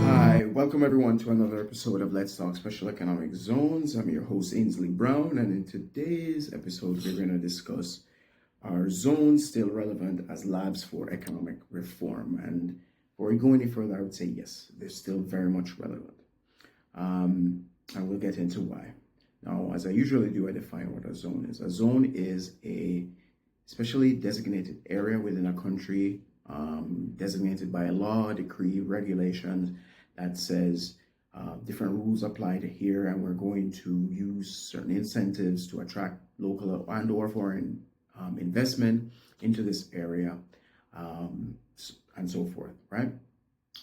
Hi, welcome everyone to another episode of Let's Talk Special Economic Zones. I'm your host, Ainsley Brown, and in today's episode, we're going to discuss are zones still relevant as labs for economic reform? And before we go any further, I would say yes, they're still very much relevant. And we'll get into why. Now, as I usually do, I define what a zone is. A zone is a specially designated area within a country, designated by a law, decree, regulations that says different rules apply to here, and we're going to use certain incentives to attract local and or foreign investment into this area, and so forth, right?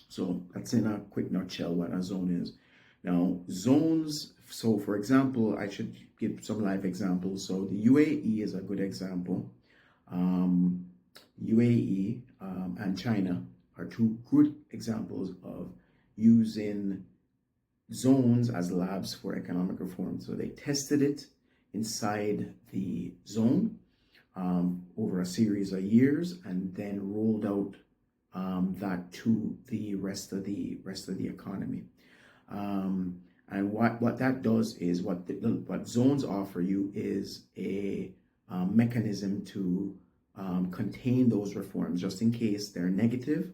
So that's in a quick nutshell what a zone is. Now, zones, so for example, I should give some live examples. So the UAE is a good example. UAE and China are two good examples of using zones as labs for economic reform. So they tested it inside the zone over a series of years, and then rolled out that to the rest of the economy. And what that does is what zones offer you is a mechanism to contain those reforms, just in case they're negative,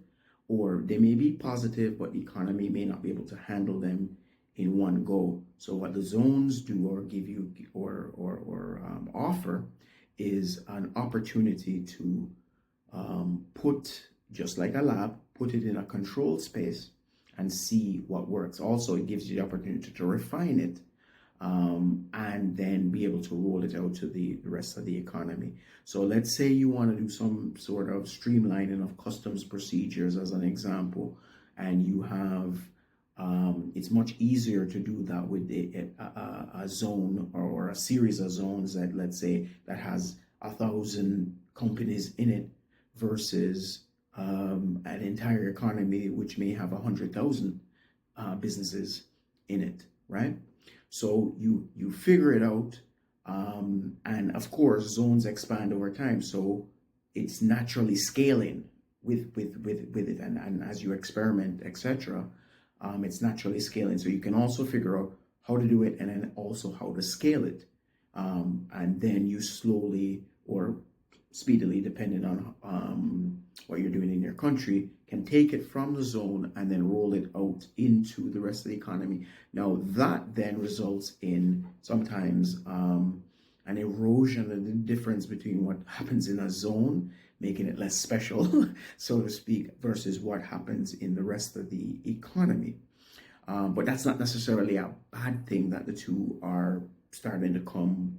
or they may be positive, but the economy may not be able to handle them in one go. So what the zones do or give you or offer is an opportunity to put, just like a lab, put it in a controlled space and see what works. Also, it gives you the opportunity to refine it and then be able to roll it out to the rest of the economy. So let's say you want to do some sort of streamlining of customs procedures as an example, and you have it's much easier to do that with a zone or a series of zones that, let's say, that has 1,000 companies in it versus an entire economy which may have 100,000 businesses in it, right? So you figure it out, and of course zones expand over time, so it's naturally scaling with it, and as you experiment, etc. It's naturally scaling. So you can also figure out how to do it, and then also how to scale it, and then you slowly or speedily, depending on what you're doing in your country, can take it from the zone and then roll it out into the rest of the economy. Now, that then results in sometimes an erosion and the difference between what happens in a zone, making it less special, so to speak, versus what happens in the rest of the economy. But that's not necessarily a bad thing that the two are starting to come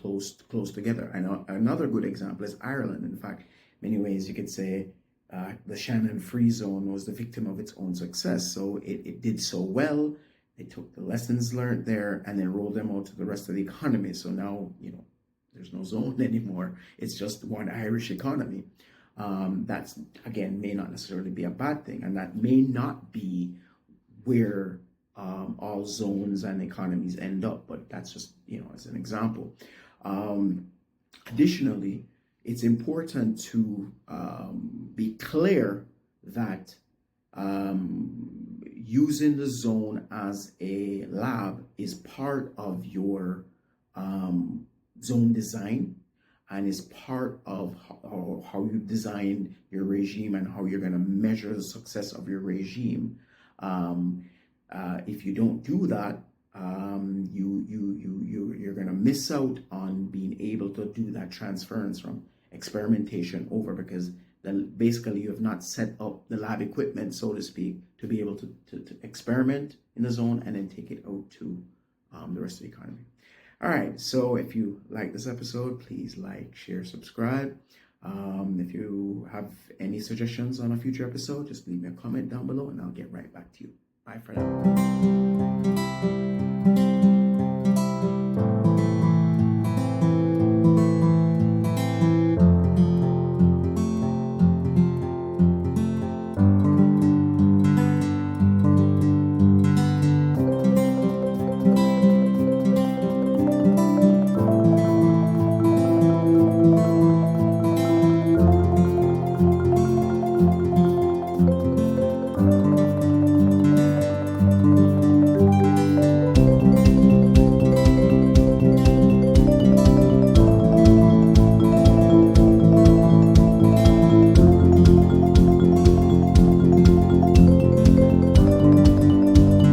close together. And another good example is Ireland. In fact, many ways you could say the Shannon Free Zone was the victim of its own success. So it did so well. They took the lessons learned there and then rolled them out to the rest of the economy. So now, there's no zone anymore. It's just one Irish economy. That's, again, may not necessarily be a bad thing. And that may not be where all zones and economies end up, but that's just, as an example. Additionally, it's important to be clear that using the zone as a lab is part of your zone design, and is part of how you design your regime and how you're going to measure the success of your regime. If you don't do that, you're going to miss out on being able to do that transference from experimentation over, because then basically you have not set up the lab equipment, so to speak, to be able to experiment in the zone and then take it out to the rest of the economy. All right, so if you like this episode, please like, share, subscribe. If you have any suggestions on a future episode, just leave me a comment down below and I'll get right back to you. Bye for now.